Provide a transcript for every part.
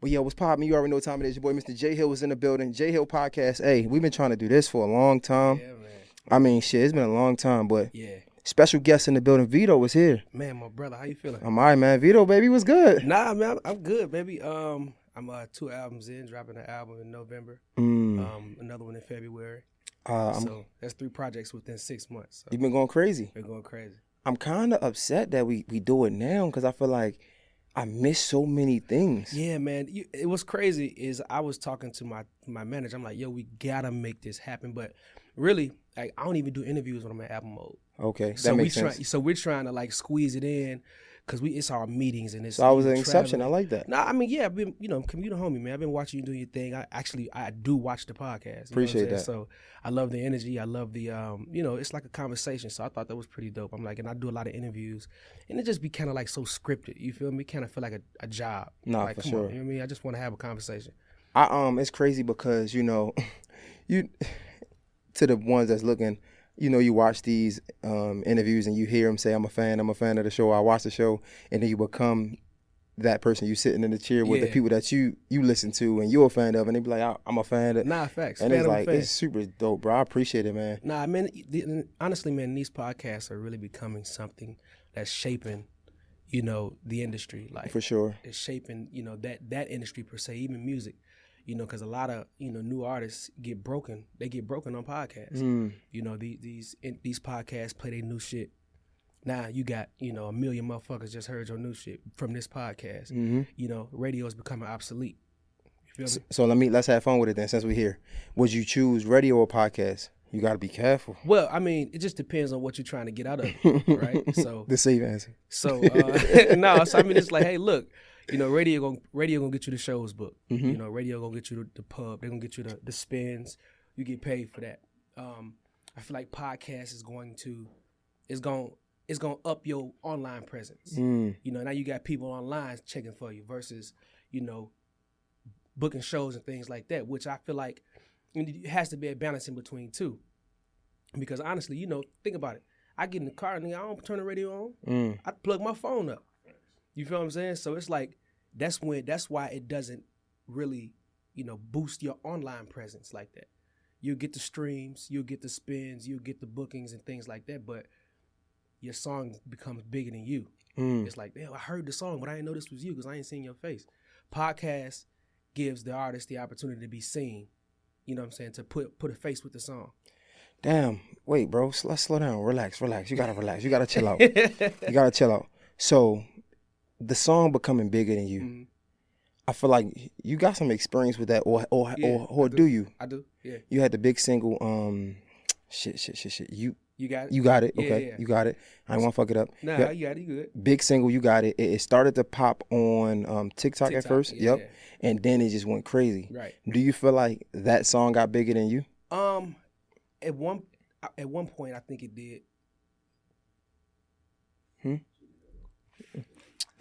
But yeah, what's poppin'? You already know what time it is. Your boy, Mr. J Hill, was in the building. J Hill Podcast. Hey, we've been trying to do this for a long time. Yeah, man. I mean, shit, it's been a long time, but Yeah. special guest in the building, Vedo, was here. Man, my brother, how you feeling? I'm all right, man. Vedo, baby, was good. Nah, man, I'm good, baby. I'm 2 albums in, dropping an album in November. Another one in February. So that's 3 projects within 6 months. So You've been going crazy. been going crazy. I'm kind of upset that we do it now because I feel like I miss so many things. Yeah, man. It was crazy is I was talking to my manager. I'm like, yo, we gotta make this happen. But really, like, I don't even do interviews when I'm in album mode. Okay, So that makes sense. So we're trying to like squeeze it in, cause it's our meetings and it's. So I was an exception. I like that. Nah, I mean, yeah, I've been, you know, you the homie, man. I've been watching you do your thing. I do watch the podcast. Appreciate that. So I love the energy. I love the, you know, it's like a conversation. So I thought that was pretty dope. I'm like, and I do a lot of interviews, and it just be kind of like so scripted. You feel me? Kind of feel like a job. Nah, like, for come sure. on, you know what I mean? I just want to have a conversation. It's crazy because you to the ones that's looking. You watch these interviews and you hear them say, I'm a fan of the show, I watch the show, and then you become that person. You sitting in the chair with the people that you listen to and you're a fan of, and they be like, I'm a fan of. Nah, facts. And fan it's of a like, fan. it's super dope, bro. I appreciate it, man. Nah, man, honestly, man, these podcasts are really becoming something that's shaping, the industry. Like, For sure. It's shaping, that industry per se, even music. Because a lot of, new artists get broken. They get broken on podcasts. These podcasts play their new shit. Now you got, a million motherfuckers just heard your new shit from this podcast. Radio is becoming obsolete. You feel me? So let's have fun with it then, since we're here. Would you choose radio or podcast? You got to be careful. Well, I mean, it just depends on what you're trying to get out of it, right? So the safe answer. So no, so I mean, it's like, hey, look. Radio gonna get you the shows booked. Radio gonna get you the pub. They're gonna get you the spins. You get paid for that. I feel like podcast is gonna up your online presence. Now you got people online checking for you versus booking shows and things like that. Which I feel like it has to be a balance in between too. Because honestly, think about it. I get in the car and I don't turn the radio on. I plug my phone up. You feel what I'm saying? So it's like that's why it doesn't really, boost your online presence like that. You'll get the streams, you'll get the spins, you'll get the bookings and things like that, but your song becomes bigger than you. It's like, damn, I heard the song, but I didn't know this was you because I ain't seen your face. Podcast gives the artist the opportunity to be seen, you know what I'm saying, to put a face with the song. Damn, wait, bro, let's slow down, relax. You gotta relax, you gotta chill out. So the song becoming bigger than you, I feel like you got some experience with that, or do you? I do, yeah. You had the big single, shit. You got it? You got it, okay, Yeah. You got it. I don't want to fuck it up. Nah, you got it, you good. Big single, you got it. It started to pop on TikTok at first, yeah. And then it just went crazy. Right. Do you feel like that song got bigger than you? At one point, I think it did.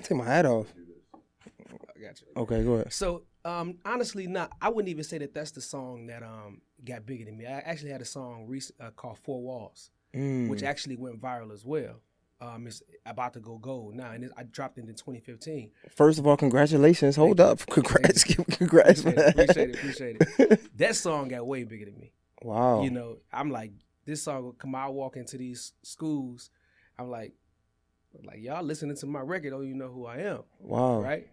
Take my hat off. I got you. Okay, go ahead. So, honestly, I wouldn't even say that that's the song that got bigger than me. I actually had a song called 4 Walls, which actually went viral as well. It's about to go gold now, and I dropped it in 2015. First of all, congratulations. Hold up. Congrats for that. Appreciate it. That song got way bigger than me. Wow. I'm like, this song will come out, I walk into these schools, I'm like, y'all listening to my record don't even know who I am. Wow. Right?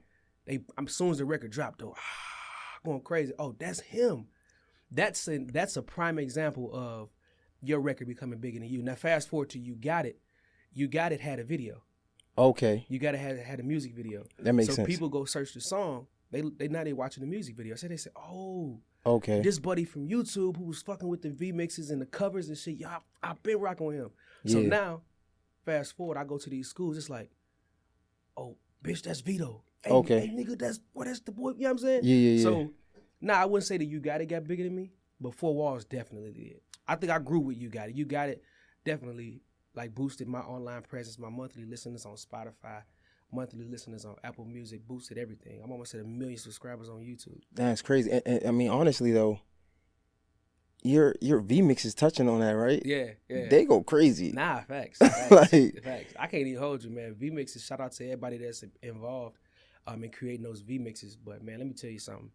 As soon as the record dropped, though, going crazy. Oh, that's him. That's a prime example of your record becoming bigger than you. Now, fast forward to You Got It. You Got It had a video. Okay. You Got It had a music video. That makes sense. So people go search the song. They watching the music video. So they say, oh, okay, this buddy from YouTube who was fucking with the V-mixes and the covers and shit, y'all, I've been rocking with him. So now, fast forward, I go to these schools, it's like, oh, bitch, that's Vedo. Hey, okay. Hey, nigga, that's the boy, you know what I'm saying? Yeah. So, I wouldn't say that You Got It got bigger than me, but 4 Walls definitely did. I think I grew with You Got It. You Got It definitely, boosted my online presence, my monthly listeners on Spotify, monthly listeners on Apple Music, boosted everything. I'm almost at 1 million subscribers on YouTube. That's crazy. And I mean, honestly though, your V-Mix is touching on that, right? Yeah. They go crazy. Nah, facts. Like, Facts. I can't even hold you, man. V-Mix is shout out to everybody that's involved. and creating those V mixes. But man, let me tell you something.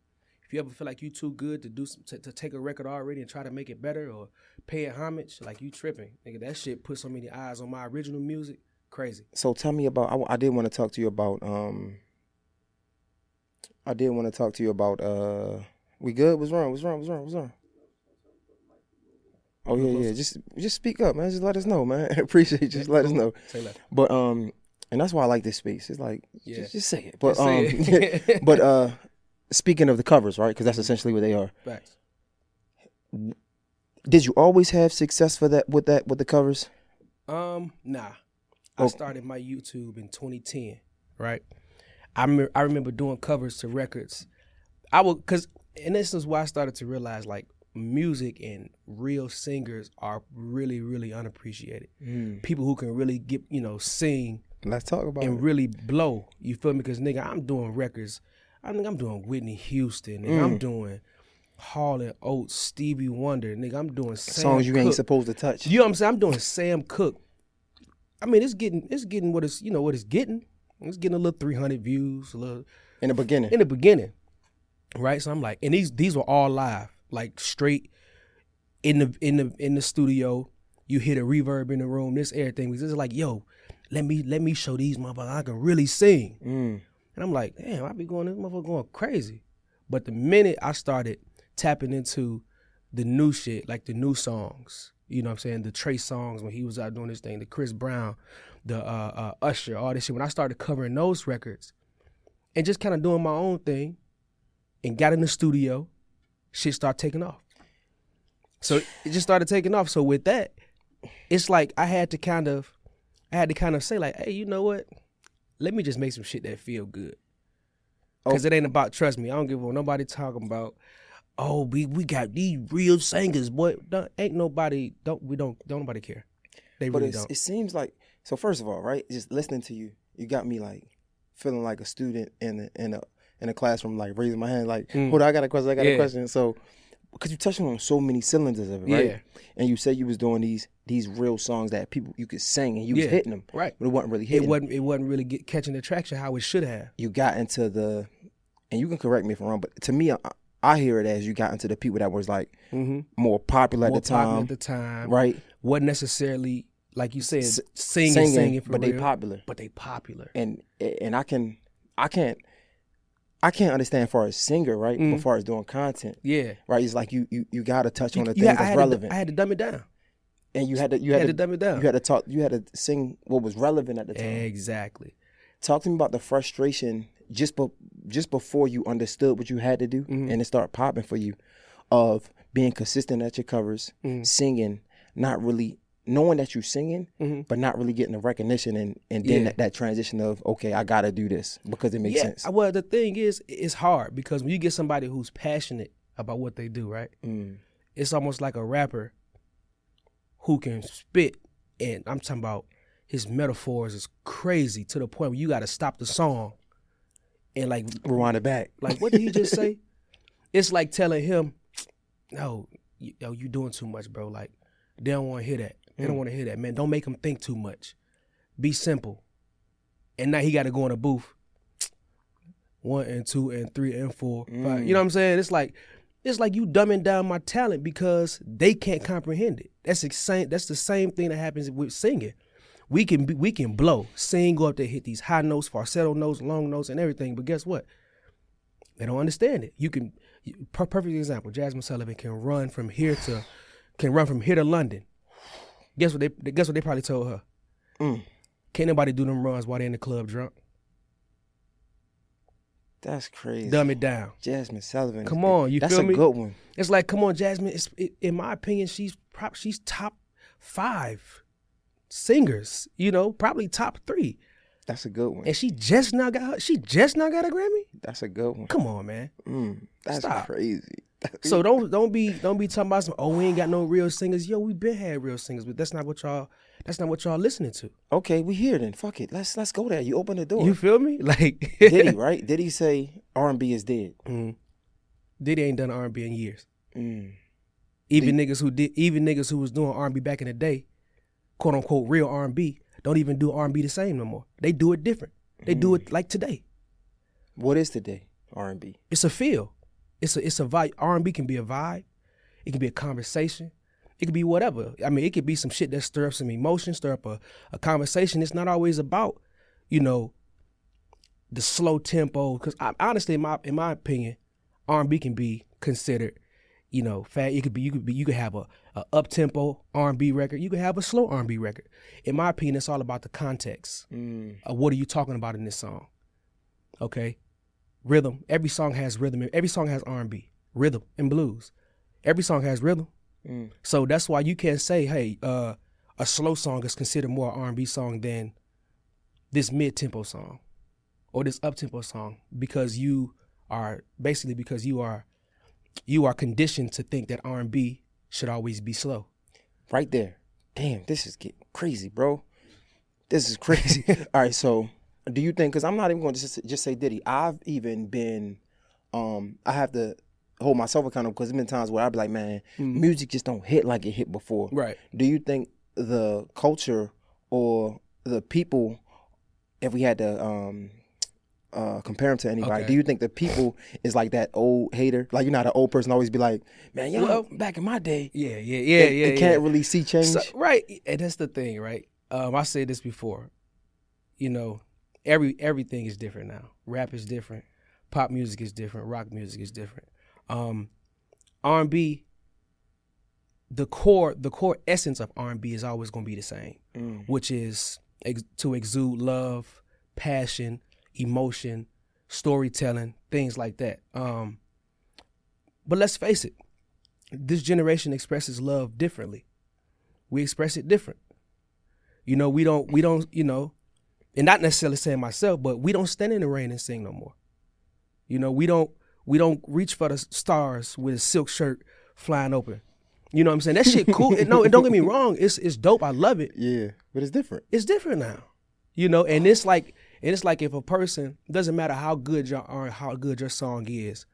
If you ever feel like you too good to do to take a record already and try to make it better or pay it homage, like you tripping. Nigga, that shit put so many eyes on my original music. Crazy. So tell me about. I did want to talk to you about. We good? What's wrong? Oh yeah. Just speak up, man. Just let us know, man. Appreciate you. Just let us know. Say that. But and that's why I like this space. It's like just say it. But say it. but speaking of the covers, right? Because that's essentially what they are. Facts. Did you always have success with the covers? Nah. I started my YouTube in 2010, right? I remember doing covers to records. And this is why I started to realize like music and real singers are really, really unappreciated. People who can really sing. Let's talk about and it. really blow. You feel me? Because nigga, I'm doing records. I think I'm doing Whitney Houston. Nigga, I'm doing Hall & Oates, Stevie Wonder. Nigga, I'm doing Sam songs you Cooke. ain't supposed to touch. You know what I'm saying? I'm doing Sam Cooke. I mean, it's getting what it's what it's getting. It's getting a little 300 views, a little in the beginning. Right? So I'm like, and these were all live, like straight in the studio. You hear the reverb in the room. This everything. It's like, yo, let me show these motherfuckers I can really sing. And I'm like, damn, I be this motherfucker going crazy. But the minute I started tapping into the new shit, like the new songs, you know what I'm saying, the Trey songs when he was out doing this thing, the Chris Brown, the Usher, all this shit. When I started covering those records and just kind of doing my own thing and got in the studio, shit started taking off. So it just started taking off. So with that, it's like I had to kind of say like, hey, you know what? Let me just make some shit that feel good. Because it ain't about, trust me, I don't give a fuck nobody talking about, oh, we got these real singers, boy. Don't nobody care. They really don't. It seems like, so first of all, right, just listening to you, you got me like feeling like a student in a classroom, like raising my hand, like, hold on, I got a question. So, because you touching on so many cylinders of it, right? Yeah. And you said you was doing these real songs that people you could sing and you was hitting them, right? But it wasn't really hitting. It wasn't really catching the traction how it should have. You got into and you can correct me if I'm wrong, but to me, I hear it as you got into the people that was like more popular at the time, right? Wasn't necessarily like you said singing for but real, they popular. And I can't understand as far as singer, right? But as far as doing content, right? It's like you got to touch on the things that's relevant. I had to dumb it down, and you had to dumb it down. You had to talk. You had to sing what was relevant at the time. Exactly. Talk to me about the frustration just before you understood what you had to do, and it started popping for you, of being consistent at your covers, singing, not really knowing that you're singing, but not really getting the recognition, and then that transition of, okay, I gotta do this because it makes sense. Well, the thing is, it's hard because when you get somebody who's passionate about what they do, right? It's almost like a rapper who can spit, and I'm talking about his metaphors is crazy to the point where you gotta stop the song and like rewind it back. Like, what did he just say? It's like telling him, no, you doing too much, bro. Like, they don't want to hear that. They don't want to hear that, man. Don't make them think too much. Be simple. And now he got to go in a booth. 1 and 2 and 3 and 4, 5. You know what I'm saying? It's like you dumbing down my talent because they can't comprehend it. That's the same thing that happens with singing. We can blow, sing, go up there, hit these high notes, falsetto notes, long notes, and everything. But guess what? They don't understand it. Perfect example. Jasmine Sullivan can run from here to London. Guess what they probably told her? Can't nobody do them runs while they're in the club drunk. That's crazy. Dumb it down. Jasmine Sullivan. Come on, you feel me? That's a good one. It's like, come on, Jasmine. In my opinion, she's top 5 singers. Probably top 3. That's a good one. And she just now got a Grammy. That's a good one. Come on, man. That's crazy. So don't be talking about some, we ain't got no real singers. Yo, we been had real singers, but that's not what y'all listening to. Okay, we here then. Fuck it. Let's go there. You open the door. You feel me? Like Diddy, right? Diddy say R&B is dead. Diddy ain't done R&B in years. Even niggas who was doing R&B back in the day, quote unquote real R&B, don't even do R&B the same no more. They do it different. They do it like today. What is today R&B? It's a feel. It's a vibe. R&B can be a vibe. It can be a conversation. It could be whatever. I mean, it could be some shit that stir up some emotion, stir up a conversation. It's not always about, you know, the slow tempo. Because honestly, in my opinion, R&B can be considered, you know, fat. You could have a up tempo R&B record. You could have a slow R&B record. In my opinion, it's all about the context of what are you talking about in this song. Okay, rhythm. Every song has rhythm. Every song has R&B, rhythm, and blues. Every song has rhythm. So that's why you can't say, hey, a slow song is considered more R&B song than this mid-tempo song or this up-tempo song, because you are conditioned to think that R&B should always be slow. Right there. Damn, this is getting crazy, bro. This is crazy. All right, so do you think, because I'm not even going to just say Diddy, I've even been, I have to hold myself accountable, because there's been times where I'd be like, man, music just don't hit like it hit before. Right. Do you think the culture or the people, if we had to compare them to anybody, do you think the people is like that old hater? Like, you know how the old person always be like, man, y'all back in my day. It can't really see change. So, right. And that's the thing, right? I said this before. You know, everything is different now. Rap is different. Pop music is different. Rock music is different. R&B, the core essence of R&B is always going to be the same, which is to exude love, passion, emotion, storytelling, things like that. But let's face it, this generation expresses love differently. We express it different. You know, we don't, you know, and not necessarily saying myself, but we don't stand in the rain and sing no more. You know, we don't reach for the stars with a silk shirt flying open. You know what I'm saying? That shit cool. And don't get me wrong. It's dope. I love it. Yeah, but it's different. It's different now. You know, and it's like if a person, doesn't matter how good your song is,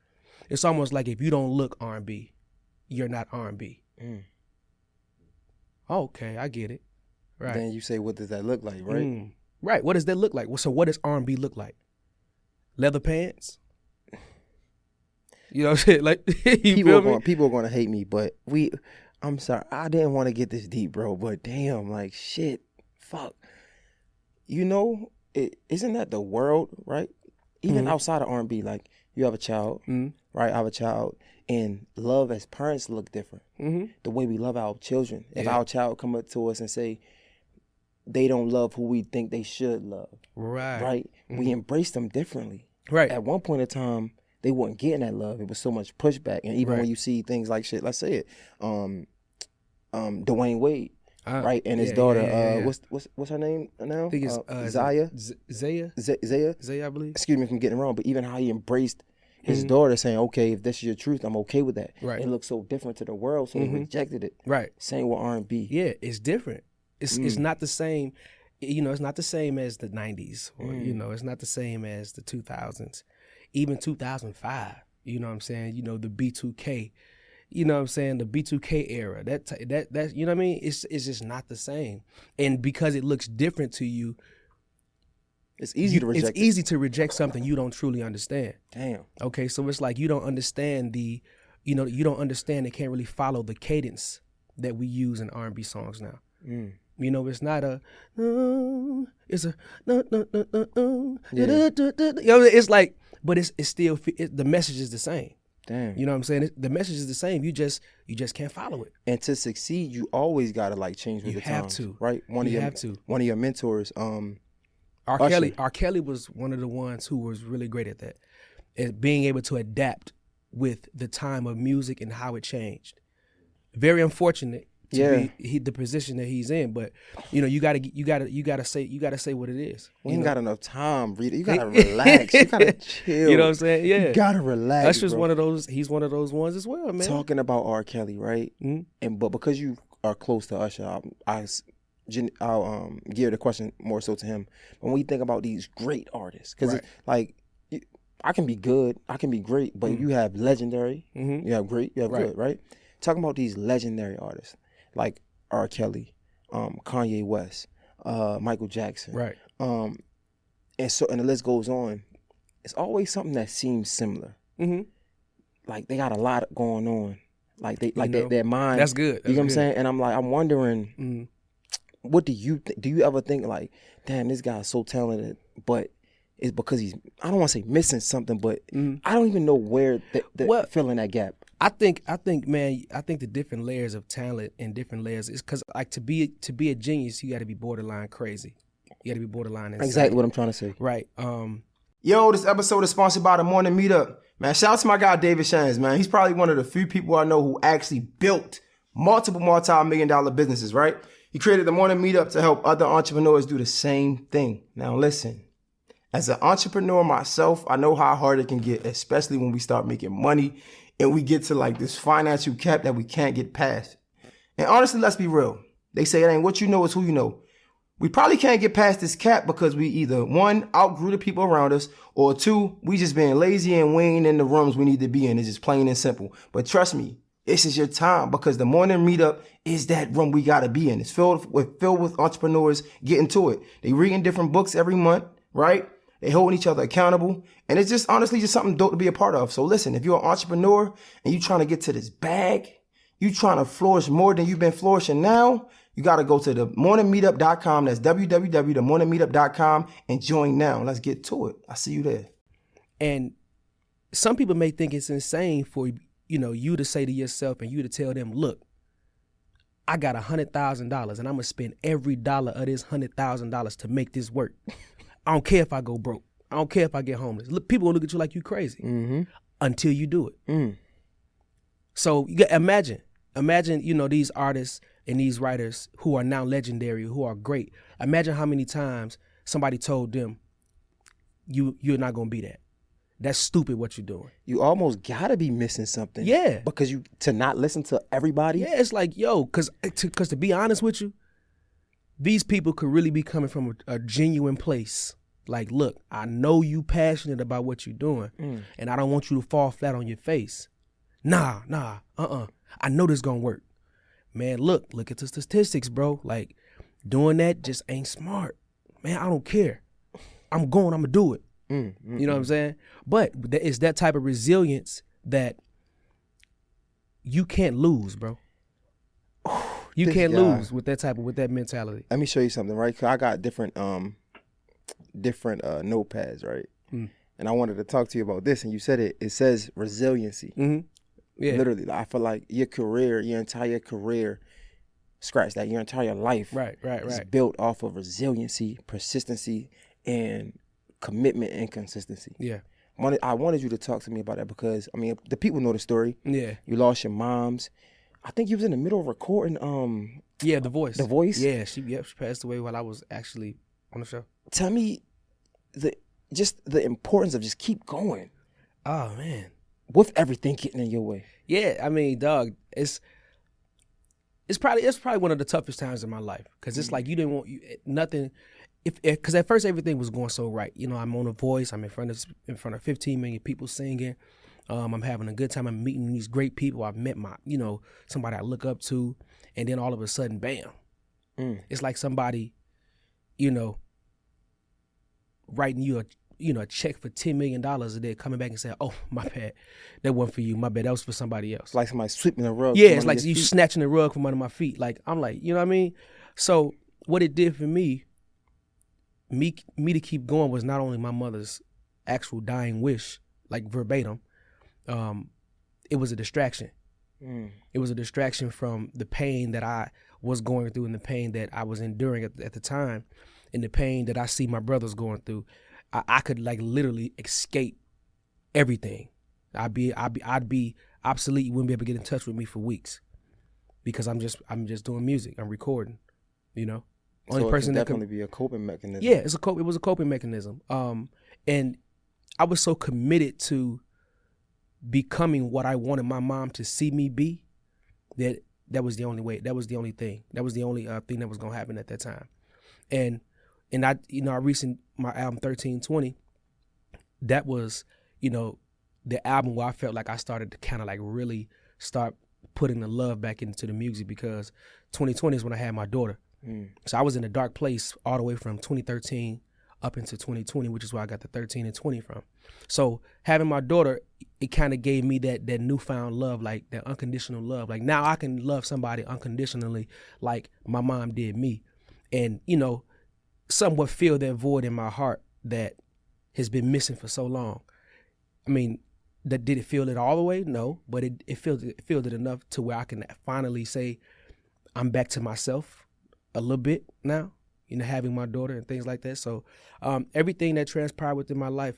it's almost like if you don't look R&B, you're not R&B. Okay, I get it. Right. Then you say, what does that look like, right? Right. What does that look like? So what does R&B look like? Leather pants? You know what I'm saying? Like, people are going to hate me, but I'm sorry. I didn't want to get this deep, bro, but damn, like, shit, fuck. You know, isn't that the world, right? Even outside of R&B, like, you have a child, right? I have a child, and love as parents look different. The way we love our children. If our child come up to us and say they don't love who we think they should love, right? We embrace them differently. Right. At one point in time, they weren't getting that love. It was so much pushback. And even when you see things like shit, let's say it, Dwayne Wade, right? And his daughter, what's her name now? I think it's Zaya, I believe. Excuse me if I'm getting it wrong, but even how he embraced his daughter, saying, okay, if this is your truth, I'm okay with that. Right. It looks so different to the world, so he rejected it. Right. Same with R&B. Yeah, it's different. It's not the same. You know, it's not the same as the 90s, or, you know, it's not the same as the 2000s. Even 2005, you know what I'm saying? You know, the B2K, you know what I'm saying? The B2K era, that you know what I mean? It's just not the same. And because it looks different to you, it's easy to reject. It's easy to reject something you don't truly understand. Damn. Okay, so it's like you don't understand you don't understand and can't really follow the cadence that we use in R&B songs now. You know, it's not a, it's a, you know, it's like, but it's still, the message is the same. Damn. You know what I'm saying? The message is the same. You just can't follow it. And to succeed, you always got to like change with the times. You have to. Right? One of your mentors, R. Kelly was one of the ones who was really great at that. At being able to adapt with the time of music and how it changed. Very unfortunate to be the position that he's in, but you know, you gotta say what it is. We ain't got enough time, Rita. You gotta relax. You gotta chill. You know what I'm saying? Yeah. You gotta relax. That's just one of those. He's one of those ones as well, man. Talking about R. Kelly, right? But because you are close to Usher, I'll gear the question more so to him. When we think about these great artists, because like, I can be good, I can be great, but you have legendary, you have great, you have good, right? Talking about these legendary artists like R. Kelly, Kanye West, Michael Jackson, right? And the list goes on. it's always something that seems similar. Mm-hmm. Like they got a lot going on. Like their mind. That's good. You know what I'm saying? And I'm wondering, what do you ever think like, damn, this guy's so talented, but it's because he's, I don't want to say missing something, but I don't even know where filling that gap. I think, man, the different layers of talent and different layers is because like to be a genius, you got to be borderline crazy. You got to be borderline insane. Exactly what I'm trying to say. Right. Yo, this episode is sponsored by the Morning Meetup. Man, shout out to my guy David Shands, man. He's probably one of the few people I know who actually built multiple multi-million-dollar businesses, right? He created the Morning Meetup to help other entrepreneurs do the same thing. Now listen, as an entrepreneur myself, I know how hard it can get, especially when we start making money and we get to like this financial cap that we can't get past. And honestly, let's be real. They say it ain't what you know, it's who you know. We probably can't get past this cap because we either, one, outgrew the people around us, or two, we just being lazy and we ain't in the rooms we need to be in. It's just plain and simple. But trust me, this is your time because the Morning Meetup is that room we got to be in. It's filled with entrepreneurs getting to it. They reading different books every month, right? They holding each other accountable. And it's just honestly just something dope to be a part of. So listen, if you're an entrepreneur and you trying to get to this bag, you trying to flourish more than you've been flourishing now, you got to go to themorningmeetup.com. That's www.themorningmeetup.com and join now. Let's get to it. I see you there. And some people may think it's insane for, you to say to yourself and you to tell them, look, I got $100,000 and I'm going to spend every dollar of this $100,000 to make this work. I don't care if I go broke. I don't care if I get homeless. Look, people will look at you like you crazy until you do it. So you got imagine, these artists and these writers who are now legendary, who are great. Imagine how many times somebody told them, you're not going to be that. That's stupid what you're doing. You almost got to be missing something. Yeah. Because to not listen to everybody. Yeah, it's like, because to be honest with you, these people could really be coming from a genuine place. Like, look, I know you passionate about what you're doing, and I don't want you to fall flat on your face. Nah, I know this gonna work. Man, look at the statistics, bro. Like, doing that just ain't smart. Man, I don't care. I'm gonna do it. You know what I'm saying? But it's that type of resilience that you can't lose, bro. You can't lose with that mentality. Let me show you something, right? 'Cause I got different notepads, right? And I wanted to talk to you about this, and you said it says resiliency. Yeah. Literally, I feel like your entire career, scratch that, your entire life is built off of resiliency, persistency, and commitment and consistency. Yeah. I wanted you to talk to me about that because, I mean, the people know the story. Yeah. You lost your moms. I think you was in the middle of recording. Yeah, The Voice. The Voice? Yeah, she passed away while I was actually on the show. Tell me the importance of just keep going. Oh, man. With everything getting in your way. Yeah, I mean, dog, it's probably one of the toughest times in my life because it's like you didn't want nothing. Because at first everything was going so right. I'm on The Voice. I'm in front of 15 million people singing. I'm having a good time. I'm meeting these great people. I've met somebody I look up to, and then all of a sudden, bam! It's like somebody, writing you a check for $10 million, and they're coming back and saying, "Oh, my bad, that wasn't for you. My bad, that was for somebody else." It's like somebody sweeping the rug. Yeah, it's like you snatching the rug from under my feet. Like I'm like, you know what I mean? So what it did for me to keep going was not only my mother's actual dying wish, like verbatim. It was a distraction. It was a distraction from the pain that I was going through and the pain that I was enduring at the time, and the pain that I see my brothers going through. I could like literally escape everything. I'd be obsolete. You wouldn't be able to get in touch with me for weeks because I'm just doing music. I'm recording. Only person that definitely be a coping mechanism. Yeah, it was a coping mechanism. And I was so committed to becoming what I wanted my mom to see me be that was the only way. That was the only thing. That was the only thing that was gonna happen at that time. And I I recent my album 1320. That was the album where I felt like I started to kind of like really start putting the love back into the music because 2020 is when I had my daughter. So I was in a dark place all the way from 2013 up into 2020, which is where I got the 13 and 20 from. So having my daughter, it kind of gave me that newfound love, like that unconditional love. Like now I can love somebody unconditionally like my mom did me. And, you know, somewhat fill that void in my heart that has been missing for so long. I mean, did it fill it all the way? No, but it filled it enough to where I can finally say I'm back to myself a little bit now, you know, having my daughter and things like that. So everything that transpired within my life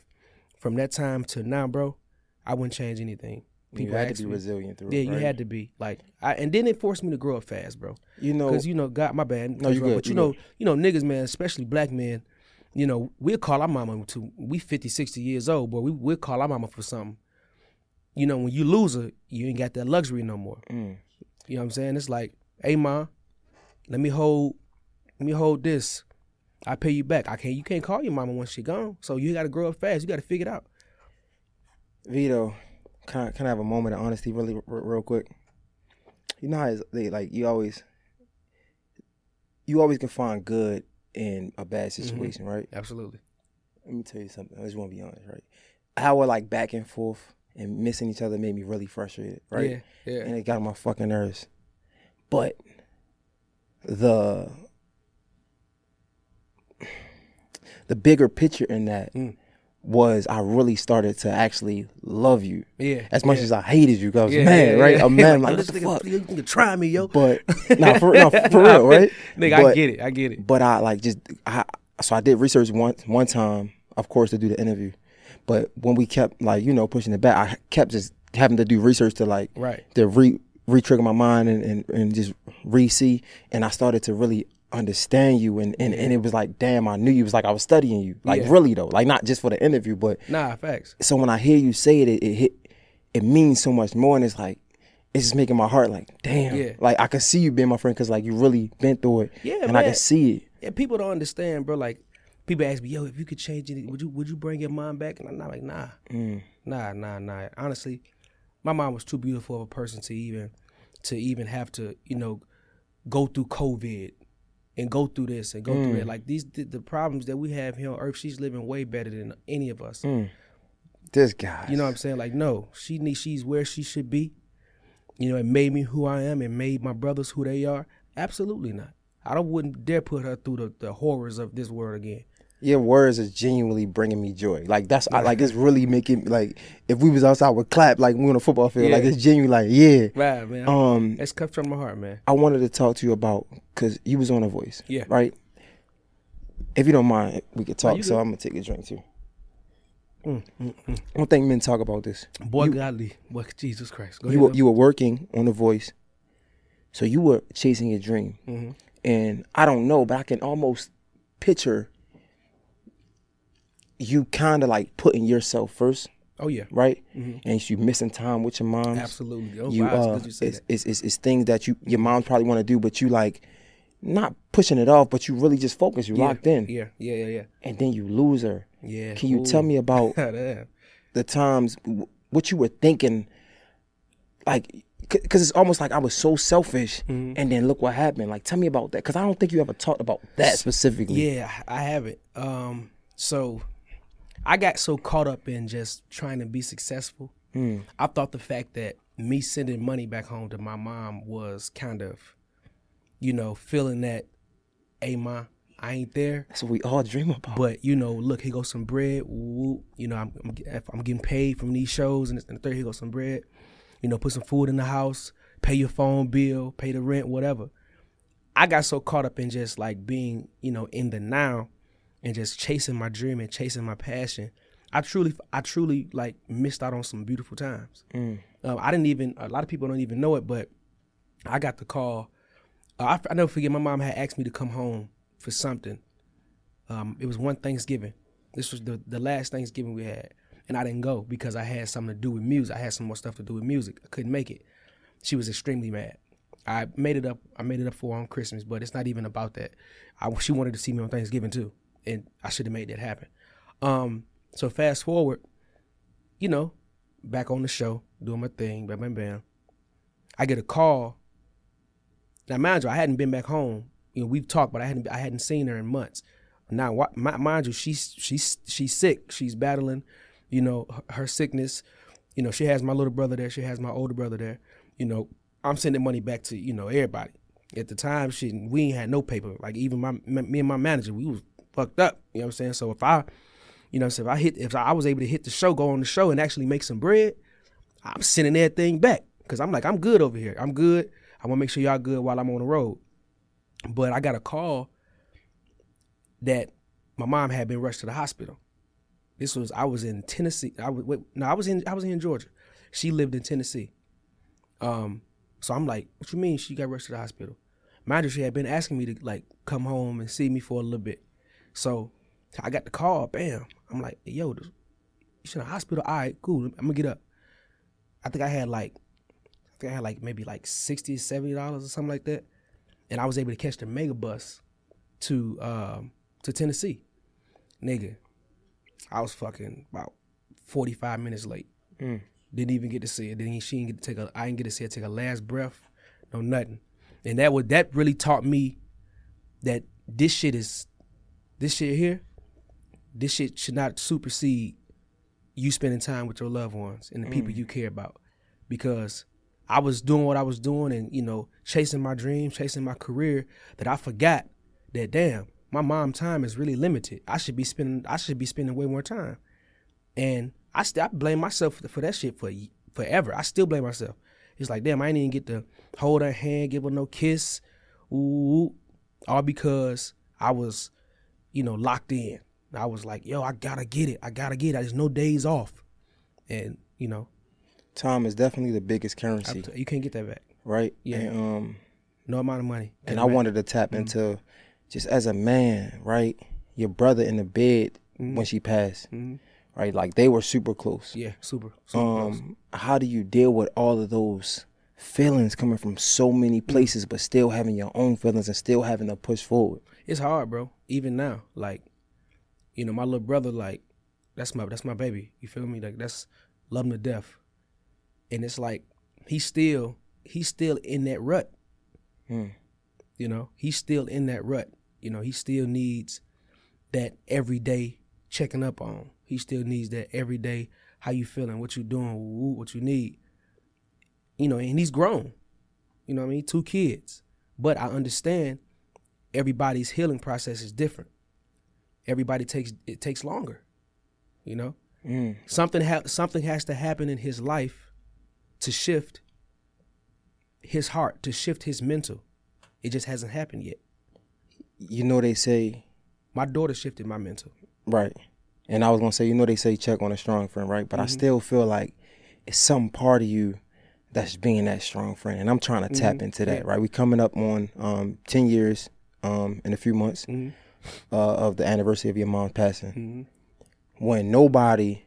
from that time to now, bro, I wouldn't change anything. People had to be resilient through it. Yeah, you had to be. Like, and then it forced me to grow up fast, bro. You know, because God, my bad. No, you good. But you know, niggas, man, especially black men, you know, we'll call our mama we 50, 60 years old, but we'll call our mama for something. You know, when you lose her, you ain't got that luxury no more. You know what I'm saying? It's like, hey, ma, let me hold this. I pay you back. You can't call your mama when she gone. So you got to grow up fast. You got to figure it out. Vedo, can I have a moment of honesty really real quick? You know how you always can find good in a bad situation, right? Absolutely. Let me tell you something. I just want to be honest, right? How we're like back and forth and missing each other made me really frustrated, right? Yeah. And it got on my fucking nerves. But the bigger picture in that was I really started to actually love you. Yeah. As much as I hated you, because I was mad, right? Yeah. I'm mad. Like, what the fuck? You can try me, yo. But, for real, right? Nigga, I get it. But so I did research one time, of course, to do the interview. But when we kept, like, you know, pushing it back, I kept just having to do research to, like, to re-trigger my mind and just re-see. And I started to really understand you, and it was like, damn, I knew you. It was like I was studying you, like really though, like not just for the interview, but facts. So when I hear you say it means so much more, and it's like it's just making my heart like, damn, like I can see you being my friend because like you really been through it, and man, I can see it. Yeah, people don't understand, bro. Like people ask me, yo, if you could change it, would you bring your mom back? And I'm not like, nah. Honestly, my mom was too beautiful of a person to even have to, you know, go through COVID. And go through this and go through that. Like the problems that we have here on Earth, she's living way better than any of us. This guy. You know what I'm saying? Like, no, she's where she should be. You know, it made me who I am and made my brothers who they are. Absolutely not. wouldn't dare put her through the horrors of this world again. Your words are genuinely bringing me joy. Like it's really making, like, if we was outside with clap, like we on a football field, like it's genuinely like, yeah. Right, man. That's cut from my heart, man. I wanted to talk to you about, cause you was on The Voice. Yeah. Right? If you don't mind, we could talk, so I'm gonna take a drink too. I don't think men talk about this. Boy, godly. Boy, Jesus Christ. You were working on The Voice, so you were chasing your dream. Mm-hmm. And I don't know, but I can almost picture you kind of like putting yourself first. Oh yeah, right. Mm-hmm. And you missing time with your mom. Absolutely. Oh, it's things that your mom probably want to do, but you like not pushing it off, but you really just focus. You locked in. Yeah. And then you lose her. Yeah. Can you tell me about the times, what you were thinking, like, because it's almost like I was so selfish, and then look what happened. Like, tell me about that, because I don't think you ever talked about that specifically. Yeah, I haven't. So I got so caught up in just trying to be successful. I thought the fact that me sending money back home to my mom was kind of, you know, feeling that, hey, ma, I ain't there. That's what we all dream about. But, you know, look, here goes some bread. Woo. You know, I'm getting paid from these shows, and the third, here goes some bread. You know, put some food in the house, pay your phone bill, pay the rent, whatever. I got so caught up in just like being, you know, in the now and just chasing my dream and chasing my passion. I truly like missed out on some beautiful times. A lot of people don't even know it, but I got the call. I never forget, my mom had asked me to come home for something. It was one Thanksgiving. This was the last Thanksgiving we had. And I didn't go because I had something to do with music. I had some more stuff to do with music. I couldn't make it. She was extremely mad. I made it up for her on Christmas, but it's not even about that. She wanted to see me on Thanksgiving too, and I should have made that happen. So fast forward, you know, back on the show, doing my thing, bam, bam, bam. I get a call. Now, mind you, I hadn't been back home. You know, we've talked, but I hadn't seen her in months. Now, mind you, she's sick. She's battling, you know, her sickness. You know, she has my little brother there. She has my older brother there. You know, I'm sending money back to, you know, everybody. At the time, we ain't had no paper. Like even me and my manager, we was fucked up. You know what I'm saying? So if I was able to hit the show, go on the show and actually make some bread, I'm sending everything back. Cause I'm like, I'm good over here. I'm good. I want to make sure y'all good while I'm on the road. But I got a call that my mom had been rushed to the hospital. I was in Tennessee. I was in Georgia. She lived in Tennessee. So I'm like, what you mean she got rushed to the hospital? Mind you, she had been asking me to like come home and see me for a little bit. So I got the call, bam. I'm like, hey, yo, you in the hospital? All right, cool. I'm gonna get up. I think I had like maybe like $60, $70 or something like that. And I was able to catch the mega bus to Tennessee. Nigga, I was fucking about 45 minutes late. Didn't even get to see it. I didn't get to see her take a last breath, no nothing. And that really taught me that this shit here, this shit should not supersede you spending time with your loved ones and the people you care about. Because I was doing what I was doing and, you know, chasing my dreams, chasing my career, that I forgot that, damn, my mom's time is really limited. I should be spending way more time. And I blame myself for that shit forever. I still blame myself. It's like, damn, I ain't even get to hold her hand, give her no kiss. Ooh, all because I was, you know, locked in. I was like, yo, I gotta get it. There's no days off. And, you know. Time is definitely the biggest currency. You can't get that back. Right? Yeah. And, no amount of money. And I wanted to tap into, just as a man, right? Your brother in the bed when she passed. Right? Like, they were super close. Yeah, super close. How do you deal with all of those feelings coming from so many places, but still having your own feelings and still having to push forward? It's hard, bro. Even now, like, you know, my little brother, like, that's my baby. You feel me? Like, that's love him to death. And it's like he's still in that rut. You know, he's still in that rut. You know, he still needs that everyday checking up on. He still needs that everyday, how you feeling, what you doing, what you need. You know, and he's grown. You know what I mean? 2 kids. But I understand everybody's healing process is different. Everybody takes longer. You know? Something has to happen in his life to shift his heart, to shift his mental. It just hasn't happened yet. You know, they say... My daughter shifted my mental. Right. And I was going to say, you know, they say check on a strong friend, right? But I still feel like it's some part of you that's being that strong friend. And I'm trying to tap into that, right? We coming up on 10 years in a few months of the anniversary of your mom passing. When nobody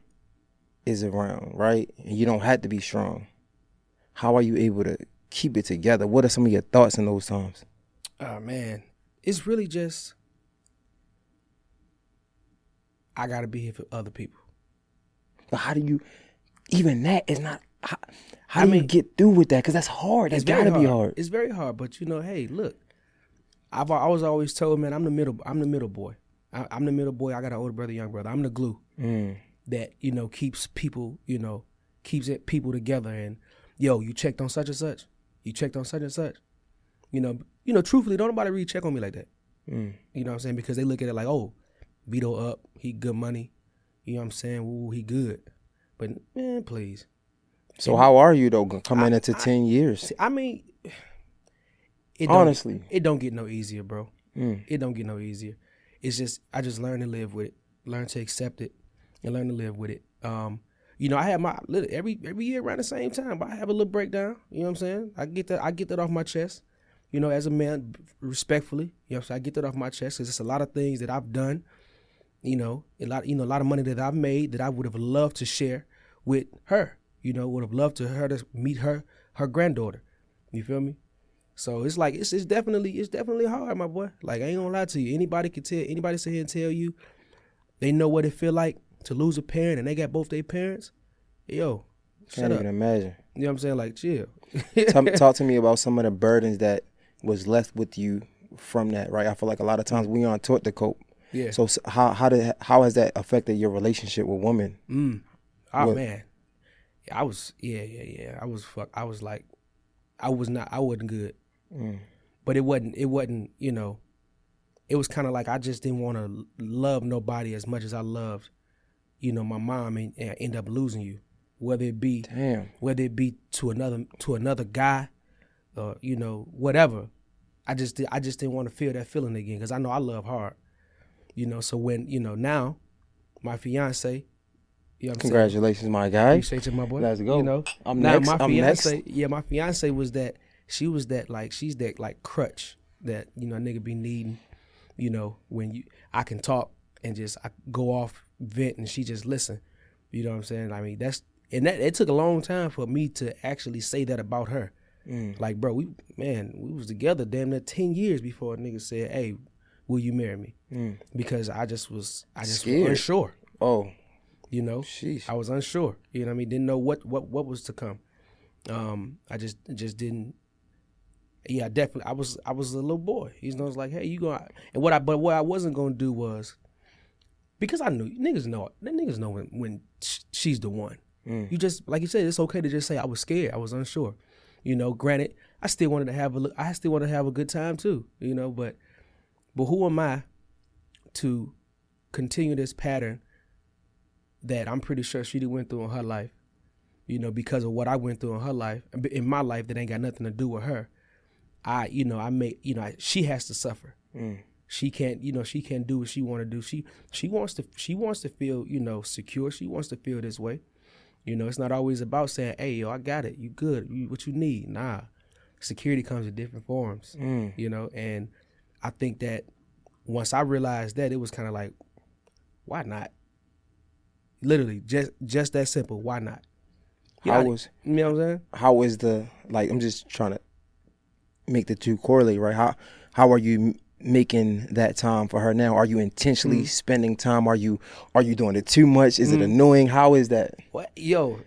is around, right? And you don't have to be strong. How are you able to keep it together? What are some of your thoughts in those times? Oh, man. It's really just, I got to be here for other people. But how do you, even that is not, how do you get through with that? Because that's hard. That's got to be hard. It's very hard. But, you know, hey, look, I was always told, man, I'm the middle boy. I'm the middle boy. I got an older brother, young brother. I'm the glue that, you know, keeps people, you know, keeps people together. And, yo, you checked on such and such. You checked on such and such. You know, truthfully, don't nobody really check on me like that. You know what I'm saying? Because they look at it like, oh, Vedo up, he good money. You know what I'm saying? Ooh, he good. But, man, please. So how are you, though, coming into 10 years? I mean, honestly, it don't get no easier, bro. It don't get no easier. It's just, I just learn to live with it, learn to accept it, and learn to live with it. You know, I have my every year around the same time, but I have a little breakdown. You know what I'm saying? I get that off my chest. You know, as a man, respectfully. You know what I'm saying? I get that off my chest because it's a lot of things that I've done. You know, a lot of money that I've made that I would have loved to share with her. You know, would have loved her to meet her granddaughter. You feel me? So it's like it's definitely hard, my boy. Like, I ain't gonna lie to you. Anybody sit here and tell you they know what it feel like to lose a parent and they got both their parents. Yo, shut up. Can't even imagine. You know what I'm saying? Like, chill. Talk to me about some of the burdens that was left with you from that, right? I feel like a lot of times we aren't taught to cope. Yeah. So how has that affected your relationship with women? Oh man, I was I was like, I wasn't good. But it wasn't, you know, it was kind of like I just didn't want to love nobody as much as I loved, you know, my mom, and end up losing you, whether it be to another guy, or, you know, whatever. I just didn't want to feel that feeling again, because I know I love hard, you know. So when, you know, now my fiance, you know what I'm Congratulations, saying? my guy. Appreciate you, my boy. Let's go. You know, I'm now next. my fiance was that, she's that like crutch that, you know, a nigga be needing, you know, when I can talk and just I go off, vent, and she just listen. You know what I'm saying? I mean, it took a long time for me to actually say that about her. Like, bro, we was together damn near 10 years before a nigga said, "Hey, will you marry me?" Because I just was unsure. Oh, you know, sheesh. I was unsure. You know what I mean? Didn't know what was to come. I just didn't. Yeah, definitely. I was a little boy. He was like, "Hey, you go." And what I wasn't gonna do was, because I knew niggas know when she's the one. You just, like you said, it's okay to just say I was scared, I was unsure. You know, granted, I still wanted to have a good time too. You know, but who am I to continue this pattern that I'm pretty sure she went through in her life? You know, because of what I went through in her life, in my life, that ain't got nothing to do with her. She has to suffer. She can't do what she want to do. She wants to feel, you know, secure. She wants to feel this way. You know, it's not always about saying, "Hey, yo, I got it. You good? What you need?" Nah, security comes in different forms. You know, and I think that once I realized that, it was kind of like, why not? Literally, just that simple. Why not? You know what I'm saying? How is I'm just trying to make the two correlate, right? How are you making that time for her now? Are you intentionally spending time? Are you doing it too much? Is it annoying? How is that? What, yo?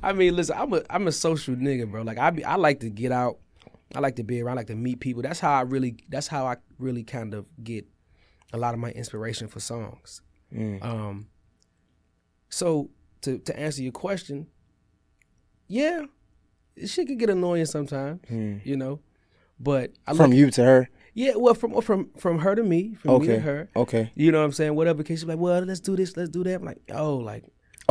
I mean, listen, I'm a social nigga, bro. Like I like to get out. I like to be around. I like to meet people. That's how I really kind of get a lot of my inspiration for songs. So to answer your question, yeah, shit could get annoying sometimes, you know. But from you to her. Yeah, well, from her to me, from me to her. Okay. You know what I'm saying? Whatever case, she's like, well, let's do this, let's do that. I'm like,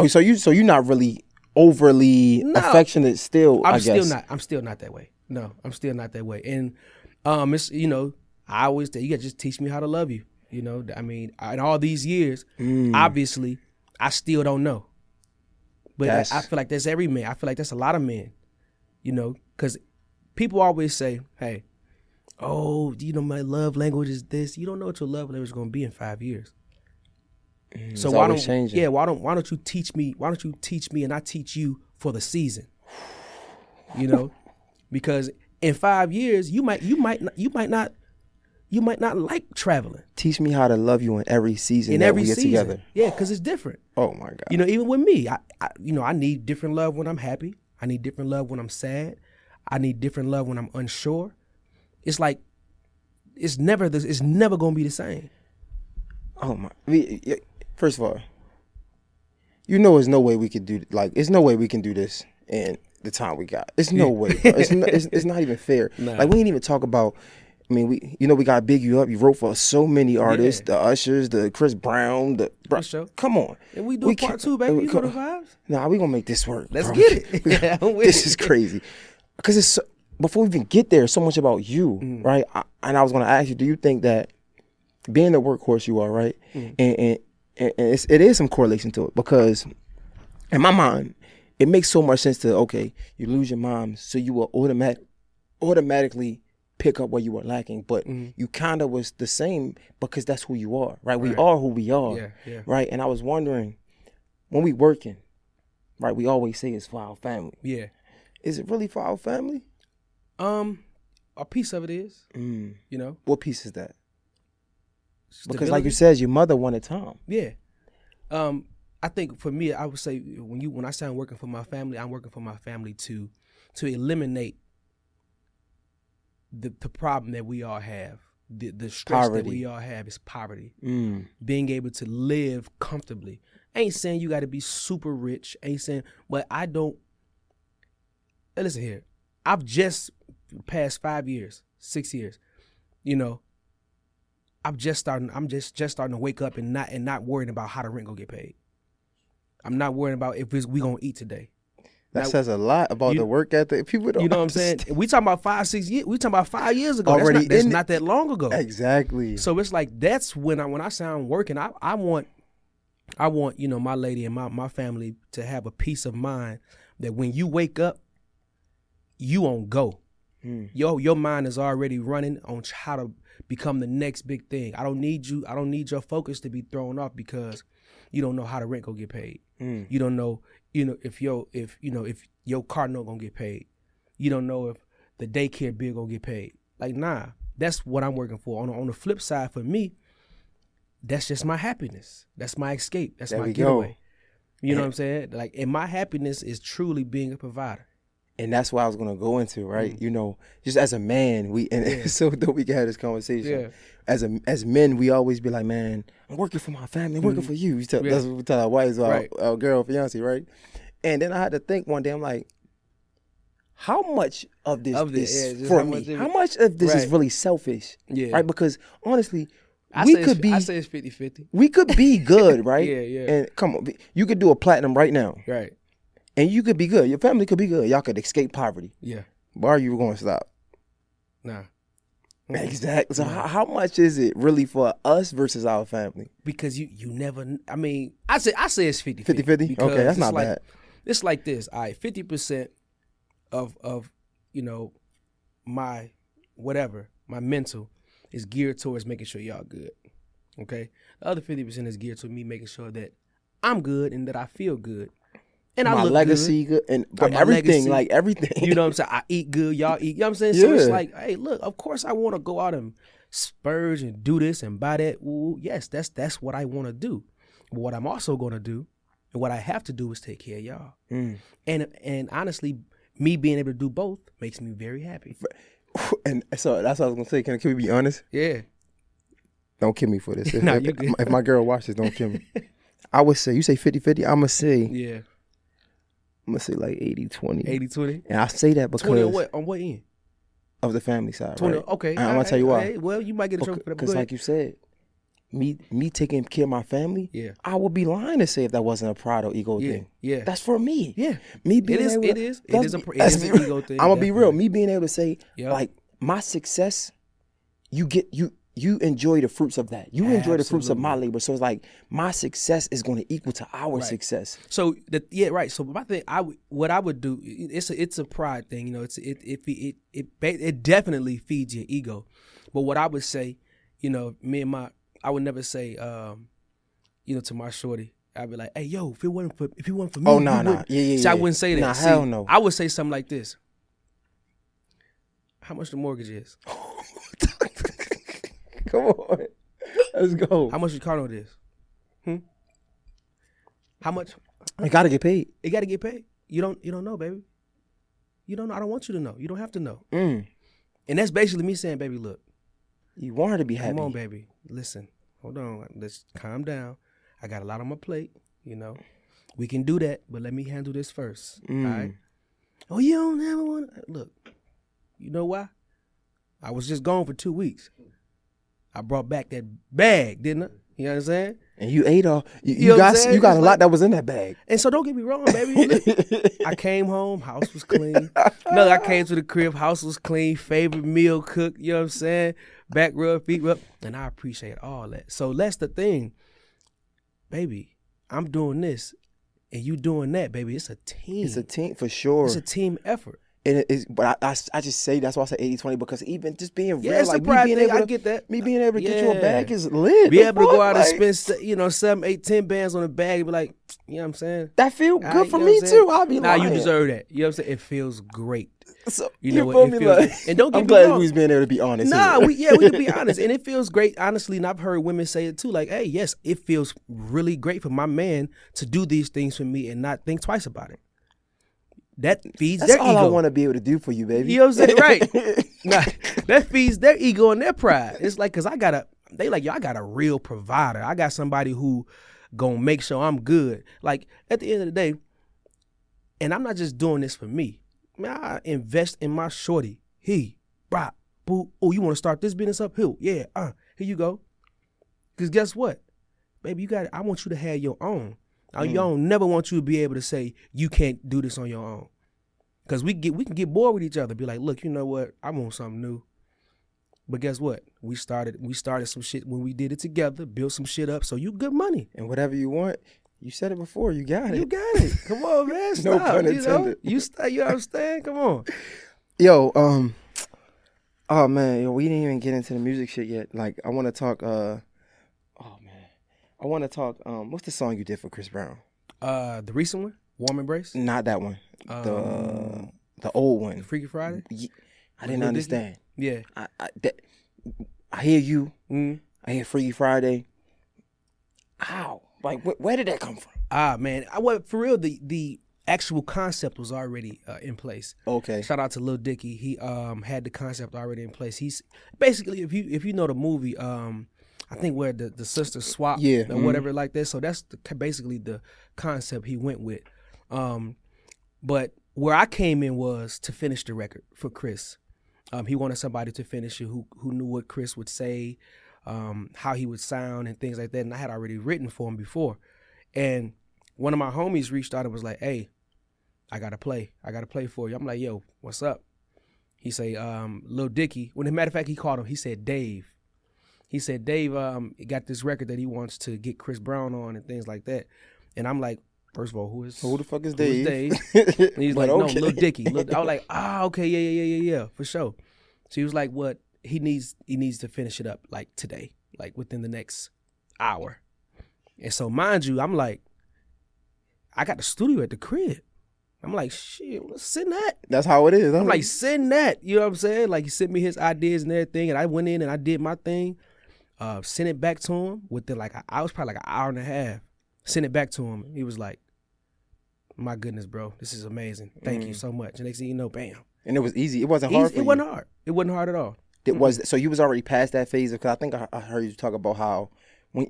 so you're not really overly affectionate still, I guess. I'm still not that way. No, I'm still not that way. And it's, you know, I always say, you gotta just teach me how to love you. You know, I mean, in all these years, obviously, I still don't know. But I feel like that's every man. I feel like that's a lot of men. You know, because people always say, "Hey, oh, you know, my love language is this." You don't know what your love language is going to be in 5 years. So why don't you teach me? Why don't you teach me and I teach you for the season? You know, because in 5 years you might not like traveling. Teach me how to love you in every season that we get together. Yeah, because it's different. Oh my God. You know, even with me, I need different love when I'm happy. I need different love when I'm sad. I need different love when I'm unsure. It's like, it's never gonna be the same. Oh my! First of all, you know, there's no way we could do there's no way we can do this in the time we got. It's no way, bro. It's not even fair. Nah. Like, we ain't even talk about. I mean, we got Big You Up. You wrote for so many artists, the Ushers, the Chris Brown, come on. And we do part 2, baby. You know the vibes. Nah, we gonna make this work. Let's get it. This is crazy. Because it's before we even get there, so much about you, right? And I was gonna ask you, do you think that being the workhorse you are, right, and it is some correlation to it, because in my mind, it makes so much sense to, okay, you lose your mom, so you will automatically pick up where you were lacking, but you kind of was the same because that's who you are, right? We are who we are, right? And I was wondering, when we working, right, we always say it's for our family. Yeah. Is it really for our family? A piece of it is, you know. What piece is that? Stability. Because like you said, your mother wanted Tom. Yeah. I think for me, I would say when I say I'm working for my family, I'm working for my family to eliminate the problem that we all have the stress that we all have is poverty. Being able to live comfortably. Ain't saying you got to be super rich. Ain't saying, but I don't. Listen here. I've just past 5 years, 6 years, you know, I'm just starting to wake up and not worrying about how the rent gonna get paid. I'm not worrying about if we gonna eat today. That says a lot about the work ethic. People don't. You know understand. what I'm saying? We talking about 5, 6 years. We talking about 5 years ago. Already that's not that long ago. Exactly. So it's like that's when I say I'm working. I want you know, my lady and my family to have a peace of mind that when you wake up, you on go. Your mind is already running on how to become the next big thing. I don't need your focus to be thrown off because you don't know how the rent gonna get paid. You don't know, if your car note gonna get paid. You don't know if the daycare bill gonna get paid. Like, nah, that's what I'm working for. On the flip side, for me, that's just my happiness. That's my escape. That's my getaway. You know what I'm saying? Like, and my happiness is truly being a provider. And that's what I was gonna go into, right? You know, just as a man, it's so that we can have this conversation. Yeah. As men, we always be like, man, I'm working for my family, I'm working for you. That's what we tell our wives, our girl, fiance, right? And then I had to think one day, I'm like, how much of this is for me? How much of this is really selfish? Yeah. Right? Because honestly, I say it's 50-50. We could be good, right? Yeah. And come on, you could do a platinum right now. Right. And you could be good. Your family could be good. Y'all could escape poverty. Yeah. But are you going to stop? Nah. Exactly. So how much is it really for us versus our family? Because you never, I mean, I say it's 50-50. 50-50? Okay, that's not bad. It's like this. All right, 50% of you know, my mental is geared towards making sure y'all good. Okay? The other 50% is geared to me making sure that I'm good and that I feel good. And my legacy good and everything, legacy, like everything. You know what I'm saying? I eat good, y'all eat. You know what I'm saying? So it's like, hey, look, of course I want to go out and splurge and do this and buy that. Ooh, yes, that's what I want to do. But what I'm also going to do and what I have to do is take care of y'all. And honestly, me being able to do both makes me very happy. And so that's what I was going to say. Can we be honest? Yeah. Don't kill me for this. If my girl watches, don't kill me. I would say, you say 50-50, I'm going to say. Yeah. I'm going to say like 80-20. 80-20? And I say that because. 20 on what? On what end? Of the family side, 20, right? Okay. And I'm going to tell you why. Right. Well, you might get a trophy for that. Because like you said, me taking care of my family, I would be lying to say if that wasn't a pride or ego thing. Yeah. That's for me. Yeah. Me being it is an ego thing. I'm going to be real. Me being able to say, like, my success, you enjoy the fruits of that. You enjoy the fruits of my labor. So it's like my success is going to equal to our success. So right. So my thing, what I would do, it's a pride thing. You know, it definitely feeds your ego. But what I would say, you know, I would never say, you know, to my shorty, I'd be like, hey, yo, if it wasn't for me, oh nah. Yeah. So I wouldn't say that. Nah, hell no. I would say something like this. How much the mortgage is? Come on, let's go. How much your car note is? How much? It gotta get paid. It gotta get paid. You don't know, baby. You don't know. I don't want you to know. You don't have to know. And that's basically me saying, baby, look. You want her to be happy. Come on, baby. Listen, hold on. Let's calm down. I got a lot on my plate. You know, we can do that, but let me handle this first. All right. Oh, you don't ever want to look. You know why? I was just gone for 2 weeks. I brought back that bag, didn't I? You know what I'm saying? And you ate all. You got a lot that was in that bag. And so don't get me wrong, baby. Look, I came home, house was clean. No, I came to the crib, house was clean, favorite meal cooked, you know what I'm saying? Back rub, feet rub. And I appreciate all that. So that's the thing. Baby, I'm doing this and you doing that, baby. It's a team. It's a team for sure. It's a team effort. And it is, but I just say that's why I say 80-20 because even just being real, it's like me being able to, I get that. Me being able to get you a bag is lit. Be able to go out and spend 7, 8, 10 bands on a bag and be like, you know what I'm saying? That feel good for me too. I'll be lying. You deserve that. You know what I'm saying? It feels great. So, you know what? It feels, and don't get I'm me glad wrong. we was being able to be honest. We can be honest, and it feels great, honestly. And I've heard women say it too, like, "Hey, yes, it feels really great for my man to do these things for me and not think twice about it." that feeds That's their all ego. I want to be able to do for you, baby. You know what I'm saying? Right. Nah, that feeds their ego and their pride. It's like, cause they like, yo, I got a real provider. I got somebody who gonna make sure I'm good. Like at the end of the day, and I'm not just doing this for me. Man, I invest in my shorty. Boo. Oh, you want to start this business up? Here you go. Cause guess what, baby, I want you to have your own. I don't never want you to be able to say you can't do this on your own. Cause we can get bored with each other. Be like, look, you know what? I want something new. But guess what? We started some shit when we did it together, built some shit up. So you good money. And whatever you want, you said it before, you got it. You got it. Come on, man. Stop. No pun intended. You understand? Come on. Yo, oh man, yo, we didn't even get into the music shit yet. Like, I want to talk. What's the song you did for Chris Brown? The recent one, Warm Embrace. Not that one. The old one. Freaky Friday. I didn't understand. Yeah. I hear you. I hear Freaky Friday. How? Like, where did that come from? Man, for real, the actual concept was already in place. Okay. Shout out to Lil Dicky. He had the concept already in place. He's basically, if you know the movie, I think where the sisters swap or whatever like that. So that's basically the concept he went with. But where I came in was to finish the record for Chris. He wanted somebody to finish it who knew what Chris would say, how he would sound and things like that. And I had already written for him before. And one of my homies reached out and was like, hey, I got to play for you. I'm like, yo, what's up? He say, Lil Dicky. When as a matter of fact, he called him. He said, Dave. He said, Dave got this record that he wants to get Chris Brown on and things like that. And I'm like, first of all, who the fuck is Dave? And he's like, okay. No, Lil Dicky. I was like, okay, yeah, for sure. So he was like, what? He needs to finish it up like today, like within the next hour. And so mind you, I'm like, I got the studio at the crib. I'm like, shit, send that. That's how it is. I'm like, send that. You know what I'm saying? Like, he sent me his ideas and everything, and I went in and I did my thing. Sent it back to him within I was probably like an hour and a half. Sent it back to him. He was like, my goodness, bro, this is amazing. Thank you so much. And next thing you know, bam. And it was easy. It wasn't hard for you. It wasn't hard. It wasn't hard at all. So you was already past that phase? Because I think I heard you talk about how,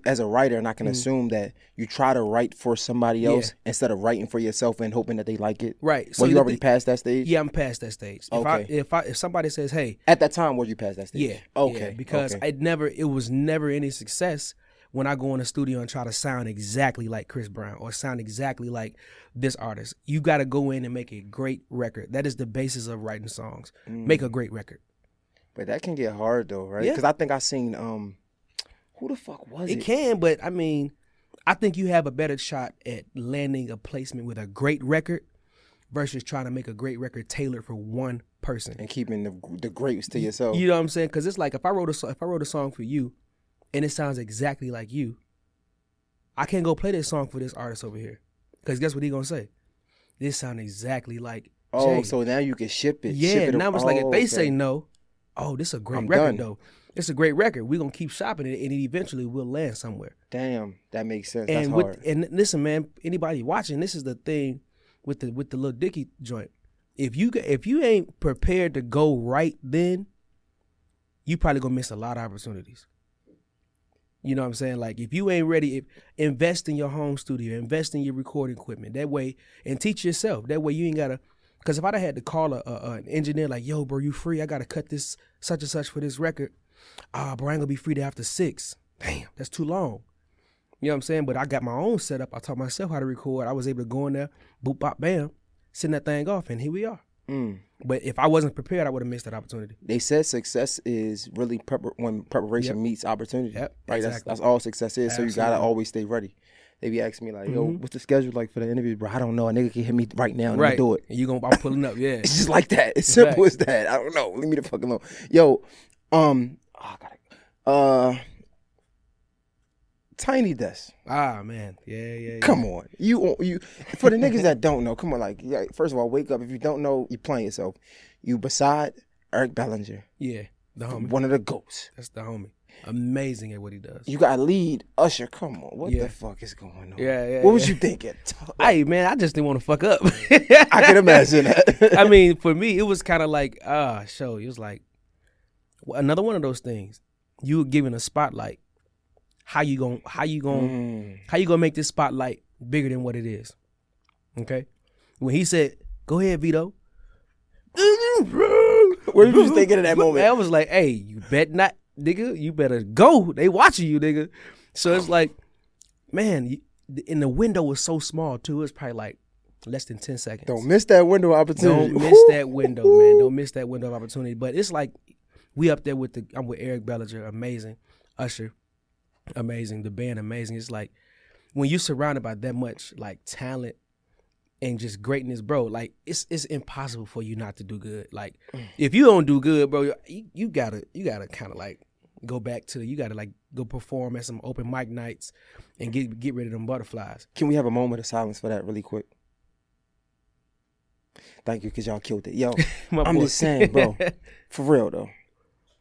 as a writer, and I can assume that you try to write for somebody else instead of writing for yourself and hoping that they like it. Right. So you already past that stage? Yeah, I'm past that stage. Okay. If somebody says, hey. At that time, were you past that stage? Yeah. Okay. Yeah, because it was never any success when I go in the studio and try to sound exactly like Chris Brown or sound exactly like this artist. You got to go in and make a great record. That is the basis of writing songs. Make a great record. But that can get hard though, right? Because I think I seen who the fuck was it? It can, but I mean, I think you have a better shot at landing a placement with a great record versus trying to make a great record tailored for one person and keeping the greats to yourself. You know what I'm saying? Because it's like if I wrote a song for you, and it sounds exactly like you, I can't go play this song for this artist over here. Because guess what he gonna say? This sound exactly like Jay. So now you can ship it. Yeah, now it's like if they say no, this is a great record though. It's a great record. We're gonna keep shopping it and it eventually will land somewhere. Damn, that makes sense. And that's hard. And listen, man, anybody watching, this is the thing with the Lil Dicky joint. If you ain't prepared to go right then, you probably gonna miss a lot of opportunities. You know what I'm saying? Like, if you ain't ready, invest in your home studio, invest in your recording equipment. That way, and teach yourself. That way you ain't got to, because if I'd have had to call an engineer like, yo, bro, you free? I got to cut this such and such for this record. Bro, I ain't going to be free till after 6. Damn, that's too long. You know what I'm saying? But I got my own setup. I taught myself how to record. I was able to go in there, boop, bop, bam, send that thing off, and here we are. But if I wasn't prepared, I would have missed that opportunity. They said success is really when preparation meets opportunity. Yep, right. Exactly. That's all success is. Absolutely. So you gotta always stay ready. They be asking me like, "Yo, what's the schedule like for the interview, bro?" I don't know. A nigga can hit me right now and I'm do it. And I'm pulling up. Yeah, it's just like that. It's simple as that. I don't know. Leave me the fuck alone. Yo, I gotta. Tiny Desk. Man. Yeah. Come on. You for the niggas that don't know, come on, like, first of all, wake up. If you don't know, you playing yourself. You beside Eric Bellinger. Yeah, the homie. One of the GOATs. That's the homie. Amazing at what he does. You got lead Usher. Come on, what the fuck is going on? Yeah. What was you thinking? Hey man, I just didn't want to fuck up. I can imagine that. I mean, for me, it was kind of like show. It was like another one of those things. You were given a spotlight. How you gonna make this spotlight bigger than what it is? Okay. When he said, "Go ahead, Vedo." What did you thinking in that moment? I was like, "Hey, you bet not, nigga. You better go. They watching you, nigga." So it's like, man, and the window was so small too. It was probably like less than 10 seconds. Don't miss that window of opportunity. Don't miss that window, man. Don't miss that window of opportunity. But it's like we up there with I'm with Eric Bellinger, amazing. Usher, amazing. The band, amazing. It's like when you're surrounded by that much like talent and just greatness, bro, like it's impossible for you not to do good. Like if you don't do good, bro, you gotta kind of like go back to you gotta like go perform at some open mic nights and get rid of them butterflies. Can we have a moment of silence for that really quick? Thank you, because y'all killed it. Yo, I'm just saying, bro, for real though.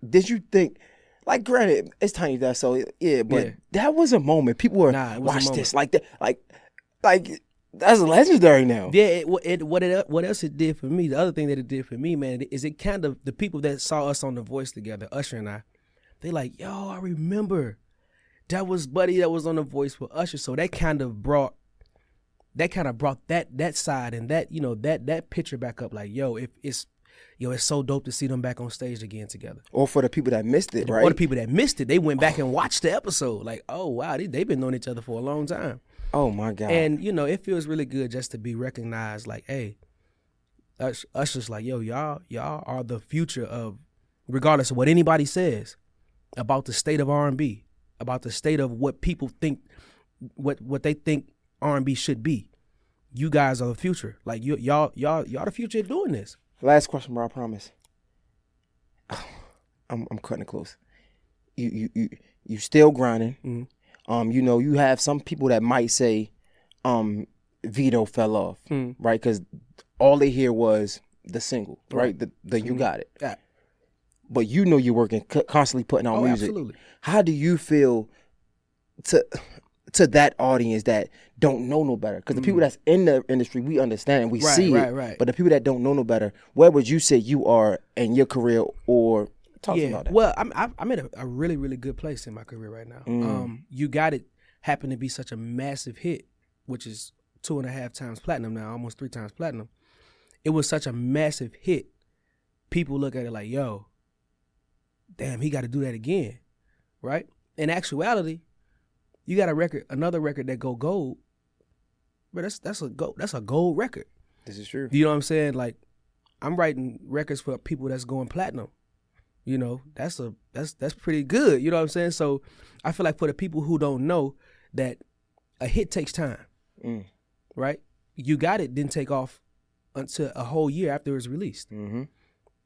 Did you think, like, granted, it's Tiny Desk, so yeah, but that was a moment. People were, watch this, like that, like that's legendary now. Yeah, what else it did for me, the other thing that it did for me, man, is it kind of, the people that saw us on The Voice together, Usher and I, they like, yo, I remember that was Buddy that was on The Voice for Usher. So that kind of brought that side and that, you know, that picture back up. Like, yo, it's so dope to see them back on stage again together. Or for the people that missed it, right? Or the people that missed it, they went back and watched the episode. Like, oh wow, they've been knowing each other for a long time. Oh my God. And you know, it feels really good just to be recognized. Like, hey, Usher's like, yo, y'all are the future of, regardless of what anybody says about the state of R&B, about the state of what people think, what they think R&B should be. You guys are the future. Like y'all the future of doing this. Last question, bro. I promise. I'm cutting it close. You still grinding. Mm-hmm. You know, you have some people that might say, Vedo fell off, right? Because all they hear was the single, right? The You Got It. Yeah. But you know you're working, constantly putting out music. Absolutely. How do you feel to that audience that don't know no better? Because the people that's in the industry, we understand, we see it. Right. But the people that don't know no better, where would you say you are in your career, or talk about that? Well, I'm at a really, really good place in my career right now. You Got It happened to be such a massive hit, which is 2.5 times platinum now, almost 3 times platinum. It was such a massive hit. People look at it like, yo, damn, he got to do that again, right? In actuality, you got another record that go gold, but that's a gold record. This is true. You know what I'm saying? Like, I'm writing records for people that's going platinum. You know, that's pretty good. You know what I'm saying? So I feel like for the people who don't know that a hit takes time, right? You Got It didn't take off until a whole year after it was released. Mm-hmm.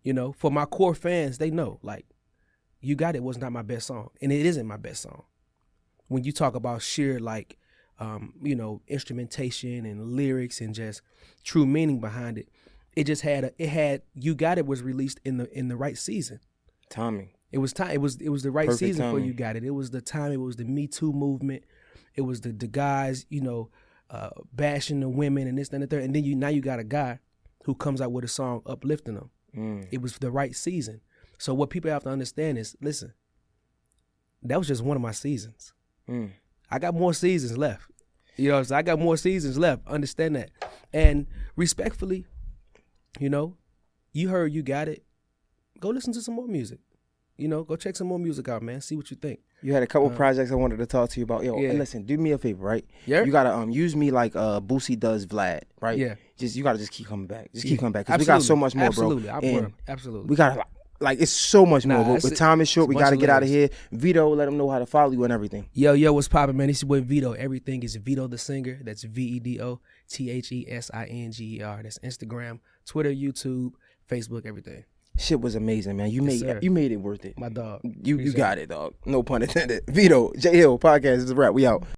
You know, for my core fans, they know, like, You Got It was not my best song, and it isn't my best song. When you talk about sheer, like, you know, instrumentation and lyrics and just true meaning behind it, it had You Got It was released in the right season. Timing. It was time. It was the right Perfect season timing. for You Got It. It was the time. It was the Me Too movement. It was the guys, you know, bashing the women and this and the third. And then now you got a guy who comes out with a song uplifting them. It was the right season. So what people have to understand is, listen, that was just one of my seasons. I got more seasons left. You know, so I got more seasons left. Understand that. And respectfully, you know, you heard You Got It. Go listen to some more music. You know, go check some more music out, man. See what you think. You had a couple projects I wanted to talk to you about. Yo, and listen, do me a favor, right? Yeah. You gotta use me like Boosie does Vlad, right? Yeah. You gotta just keep coming back. Just keep coming back. Because we got so much more, bro. Absolutely. We got like it's so much more. But time is short. We gotta get out of here. Vedo, let them know how to follow you and everything. Yo, what's poppin', man? This is with Vedo. Everything is Vedo the Singer. That's VEDO THESINGER. That's Instagram, Twitter, YouTube, Facebook, everything. Shit was amazing, man. You made it worth it. My dog. You got it, dog. No pun intended. Vedo, J Hill podcast is a wrap. We out.